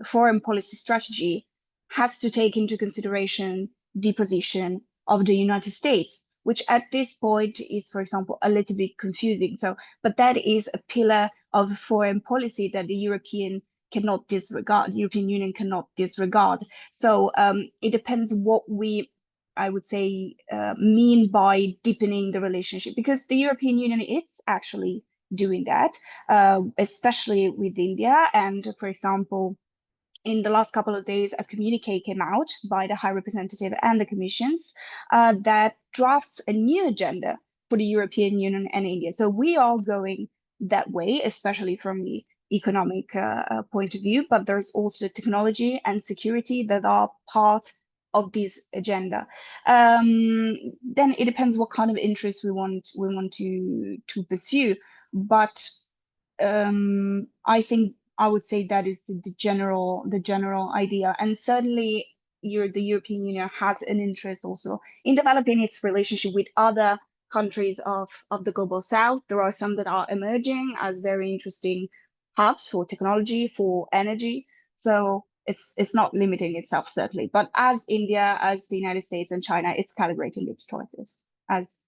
foreign policy strategy has to take into consideration the position of the United States, which at this point is, for example, a little bit confusing. So, but that is a pillar of foreign policy that the European cannot disregard, the European Union cannot disregard. So it depends what we, I would say, mean by deepening the relationship, because the European Union is actually doing that, especially with India. And for example, in the last couple of days, a communique came out by the High Representative and the Commissions that drafts a new agenda for the European Union and India. So we are going that way, especially from the economic point of view, but there's also technology and security that are part of this agenda. Then it depends what kind of interests we want to pursue. But I think I would say that is the general idea. And certainly the European Union has an interest also in developing its relationship with other countries of the global south. There are some that are emerging as very interesting hubs for technology, for energy. So it's not limiting itself, certainly. But as India, as the United States and China, it's calibrating its choices as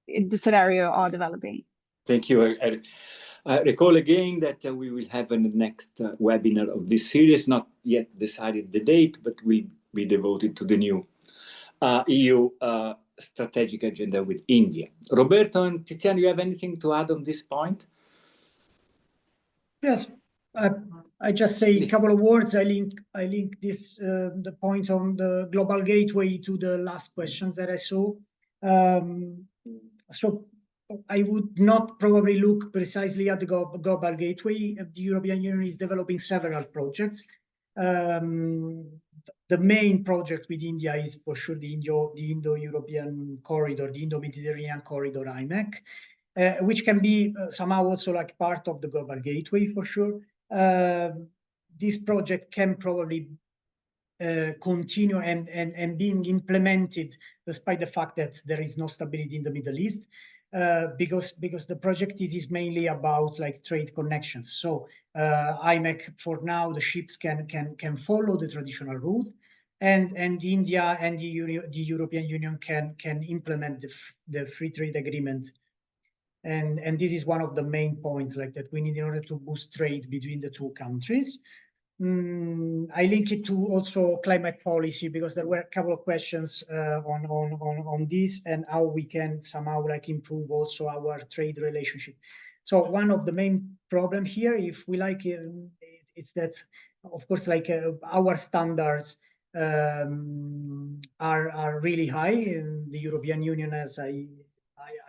the scenario are developing. Thank you. I recall again that we will have a next webinar of this series, not yet decided the date, but will be devoted to the new EU strategic agenda with India. Roberto and Tiziano, you have anything to add on this point? Yes, I just say a couple of words. I link this the point on the global gateway to the last questions that I saw. So I would not probably look precisely at the global gateway. The European Union is developing several projects. The main project with India is for sure the Indo-European corridor, the Indo-Mediterranean corridor, IMEC. Which can be somehow also like part of the global gateway for sure. This project can probably continue and being implemented despite the fact that there is no stability in the Middle East, because the project is mainly about like trade connections. So IMEC for now, the ships can follow the traditional route, and India and the European Union can implement the free trade agreement. And this is one of the main points like that we need in order to boost trade between the two countries. I link it to also climate policy, because there were a couple of questions on this and how we can somehow like improve also our trade relationship. So one of the main problem here, if we like, it's that of course like our standards are really high in the European Union, as I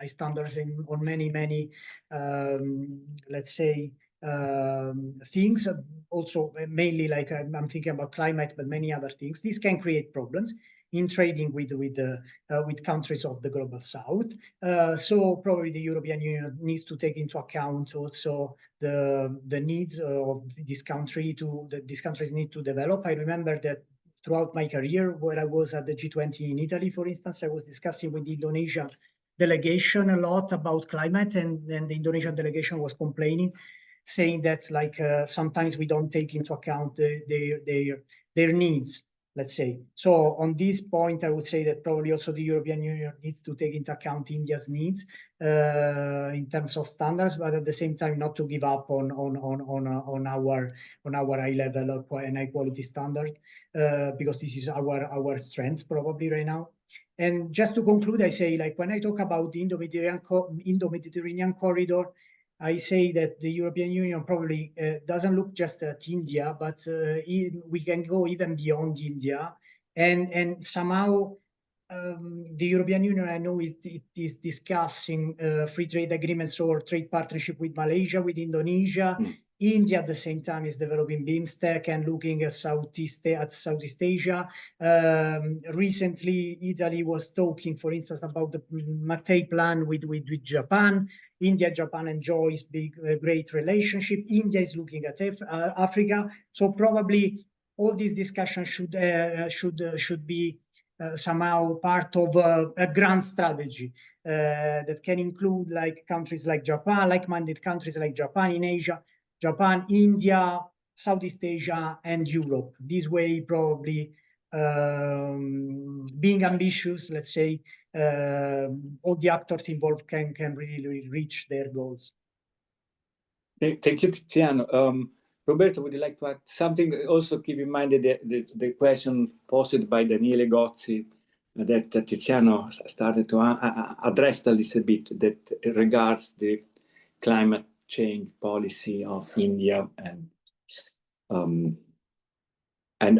standards on many let's say things, also mainly like I'm thinking about climate, but many other things. This can create problems in trading with countries of the global south. So probably the European Union needs to take into account also the needs of this country these countries need to develop. I remember that throughout my career, where I was at the G20 in Italy, for instance, I was discussing with the Indonesia delegation a lot about climate, and then the Indonesian delegation was complaining, saying that like sometimes we don't take into account their needs, let's say. So on this point, I would say that probably also the European Union needs to take into account India's needs in terms of standards, but at the same time not to give up on our high level and high quality standard, because this is our strength probably right now. And just to conclude, I say, like, when I talk about the Indo-Mediterranean corridor, I say that the European Union probably doesn't look just at India, but we can go even beyond India. And somehow the European Union, I know, is discussing free trade agreements or trade partnership with Malaysia, with Indonesia. India at the same time is developing BIMSTEC and looking at Southeast Asia. Recently, Italy was talking, for instance, about the Mattei plan with Japan. India, Japan enjoys great relationship. India is looking at Africa. So probably all these discussions should be somehow part of a grand strategy that can include like countries like Japan, like-minded countries like Japan in Asia, Japan, India, Southeast Asia, and Europe. This way, probably being ambitious, let's say, all the actors involved can really reach their goals. Thank you, Tiziano. Roberto, would you like to add something? Also keep in mind that the question posed by Daniele Gozzi that Tiziano started to address a little bit, that regards the climate change policy of India and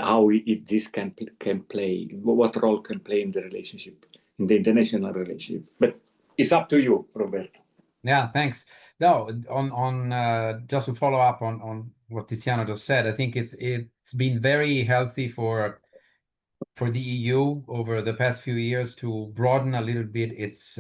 how this can play, what role can play in the relationship, in the international relationship. But it's up to you, Roberto. Yeah, thanks. No, just to follow up on what Tiziano just said, I think it's been very healthy for the EU over the past few years to broaden a little bit its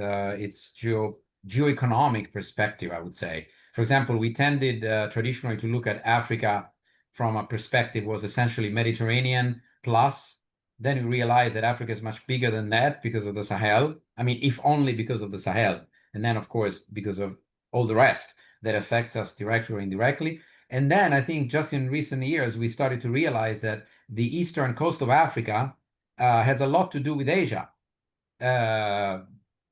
geoeconomic perspective, I would say. For example, we tended traditionally to look at Africa from a perspective was essentially Mediterranean plus. Then we realized that Africa is much bigger than that because of the Sahel. I mean, if only because of the Sahel. And then, of course, because of all the rest that affects us directly or indirectly. And then I think just in recent years, we started to realize that the eastern coast of Africa has a lot to do with Asia,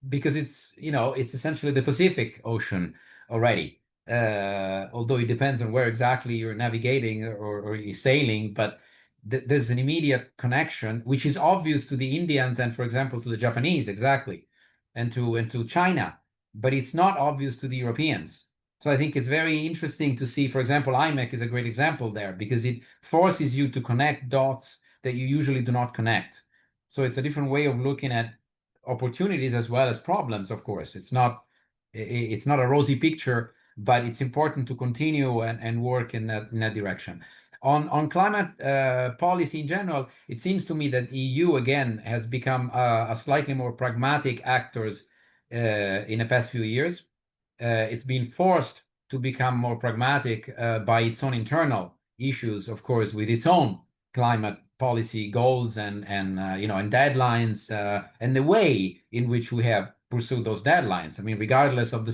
because it's essentially the Pacific Ocean already. Although it depends on where exactly you're navigating or you're sailing, but there's an immediate connection, which is obvious to the Indians and, for example, to the Japanese, exactly, and to China, but it's not obvious to the Europeans. So I think it's very interesting to see, for example, IMEC is a great example there because it forces you to connect dots that you usually do not connect. So it's a different way of looking at opportunities as well as problems, of course. It's not a rosy picture, but it's important to continue and work in that direction. On climate policy in general, it seems to me that the EU, again, has become a slightly more pragmatic actors in the past few years. It's been forced to become more pragmatic by its own internal issues, of course, with its own climate policy goals and deadlines and the way in which we have pursued those deadlines. I mean, regardless of the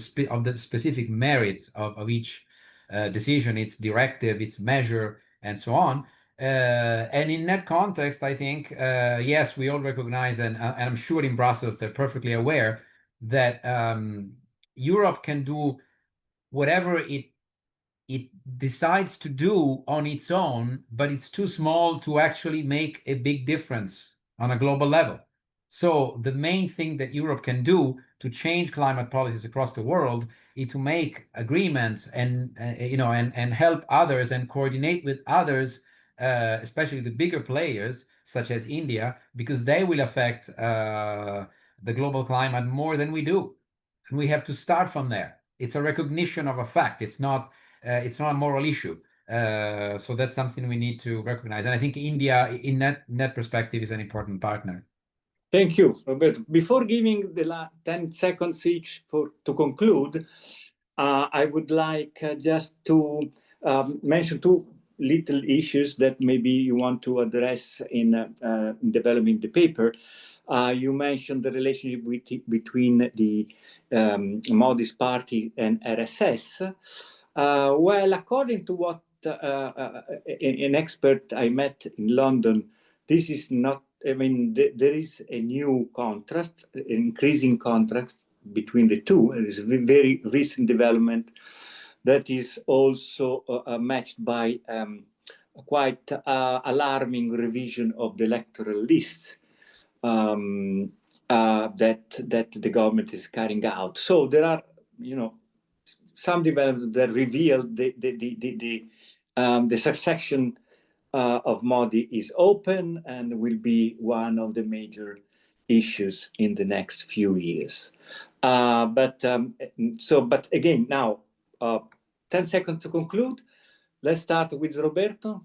specific merits of each decision, its directive, its measure, and so on. And in that context, I think, yes, we all recognize, and I'm sure in Brussels they're perfectly aware that Europe can do whatever it decides to do on its own, but it's too small to actually make a big difference on a global level. So the main thing that Europe can do to change climate policies across the world is to make agreements and help others and coordinate with others, especially the bigger players such as India, because they will affect the global climate more than we do. And we have to start from there. It's a recognition of a fact. It's not a moral issue. So that's something we need to recognize. And I think India, in that perspective, is an important partner. Thank you, Roberto. Before giving the last 10 seconds each to conclude, I would like just to mention two little issues that maybe you want to address in developing the paper. You mentioned the relationship between the Modi's party and RSS. Well, according to what an expert I met in London, this is not, I mean, there is a new contrast, increasing contrast between the two. It is a very recent development that is also matched by a quite alarming revision of the electoral lists that the government is carrying out. So there are, some developments that reveal the succession of Modi is open and will be one of the major issues in the next few years. But again, now 10 seconds to conclude. Let's start with Roberto.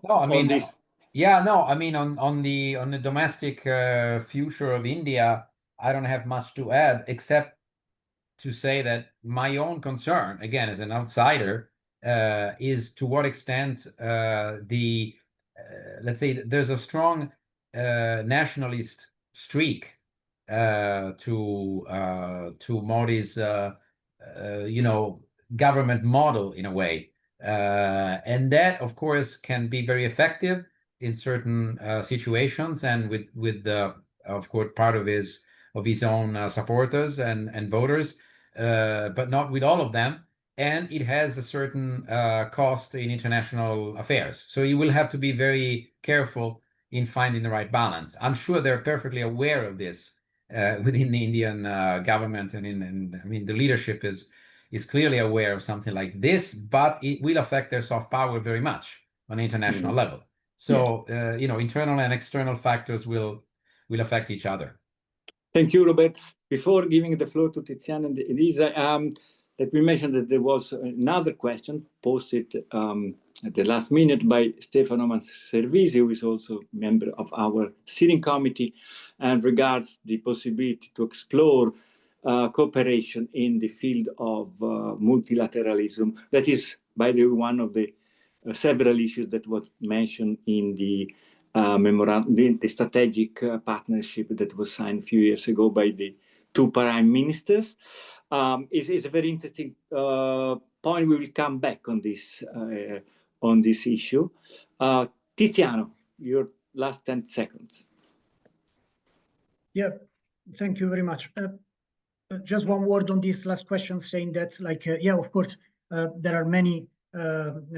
No, I mean, this. Yeah, no, I mean on the domestic future of India, I don't have much to add except to say that my own concern, again, as an outsider, is to what extent let's say there's a strong nationalist streak to Modi's government model in a way. And that, of course, can be very effective in certain situations, and with of course, part of his own supporters and voters, but not with all of them. And it has a certain cost in international affairs. So you will have to be very careful in finding the right balance. I'm sure they're perfectly aware of this within the Indian government, and I mean, the leadership is clearly aware of something like this, but it will affect their soft power very much on an international level. So, you know, internal and external factors will affect each other. Thank you, Robert. Before giving the floor to Tiziana and Elisa, let me mention that there was another question posted at the last minute by Stefano Manservisi, who is also a member of our steering committee, and regards the possibility to explore cooperation in the field of multilateralism. That is, by the way, one of the several issues that was mentioned in the memorandum, the strategic partnership that was signed a few years ago by the two prime ministers. Is a very interesting point. We will come back on this issue. Tiziano, your last 10 seconds. Yeah, thank you very much. Just one word on this last question, saying that, like, yeah, of course, there are many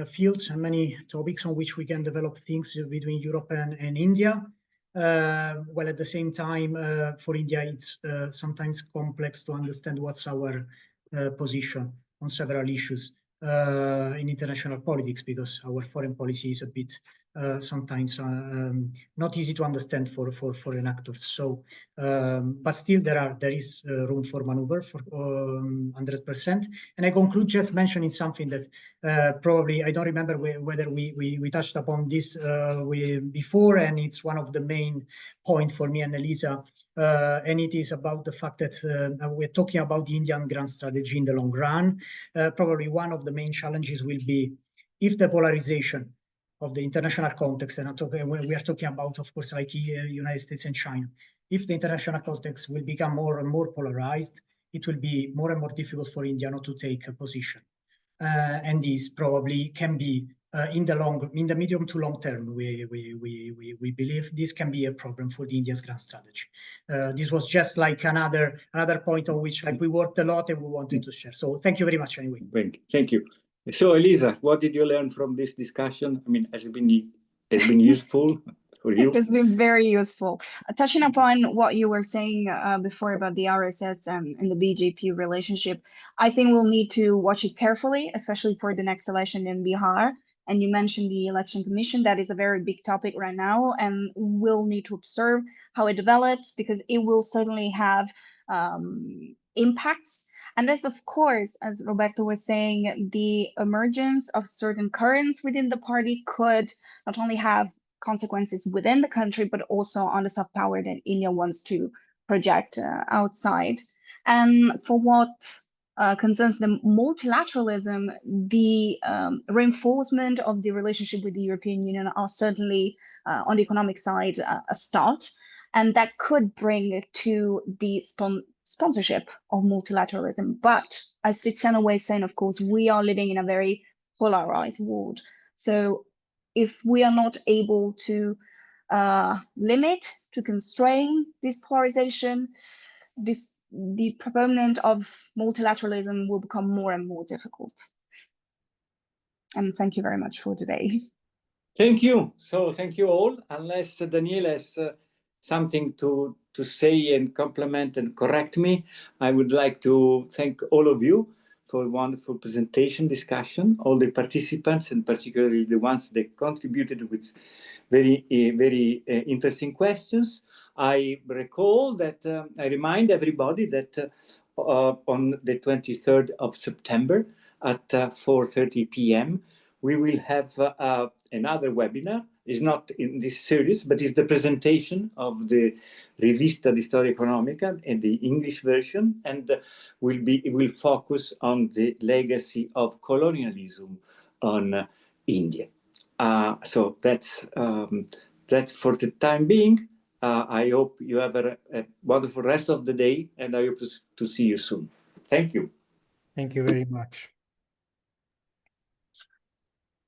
fields and many topics on which we can develop things between Europe and India. While at the same time, for India, it's sometimes complex to understand what's our position on several issues in international politics, because our foreign policy is a bit sometimes not easy to understand for foreign actors. So, but still there is room for maneuver for 100%. And I conclude just mentioning something that probably I don't remember whether we touched upon this before, and it's one of the main points for me and Elisa, and it is about the fact that we're talking about the Indian grand strategy in the long run. Probably one of the main challenges will be if the polarization of the international context, and we are talking about, of course, like United States and China. If the international context will become more and more polarized, it will be more and more difficult for India not to take a position. And this probably can be in the medium to long term. We believe this can be a problem for the India's grand strategy. This was just like another point on which like we worked a lot and we wanted to share. So thank you very much anyway. Thank you. So, Elisa, what did you learn from this discussion? I mean, has it been useful for you? It has been very useful. Touching upon what you were saying before about the RSS and the BJP relationship, I think we'll need to watch it carefully, especially for the next election in Bihar. And you mentioned the election commission. That is a very big topic right now, and we'll need to observe how it develops, because it will certainly have impacts. And this, of course, as Roberto was saying, the emergence of certain currents within the party could not only have consequences within the country, but also on the soft power that India wants to project outside. And for what concerns the multilateralism, the reinforcement of the relationship with the European Union are certainly on the economic side a start. And that could bring to the sponsorship of multilateralism. But as Tiziana was saying, of course, we are living in a very polarized world. So if we are not able to limit, to constrain this polarization, the proponent of multilateralism will become more and more difficult. And thank you very much for today. Thank you. So thank you all. Unless Daniele has something to say and compliment and correct me, I would like to thank all of you for a wonderful presentation, discussion, all the participants, and particularly the ones that contributed with very interesting questions. I recall that, I remind everybody that on the 23rd of September at 4:30 p.m., we will have another webinar. It's not in this series, but it's the presentation of the Rivista di Storia Economica in the English version, and it will focus on the legacy of colonialism on India. So that's for the time being. I hope you have a wonderful rest of the day, and I hope to see you soon. Thank you. Thank you very much.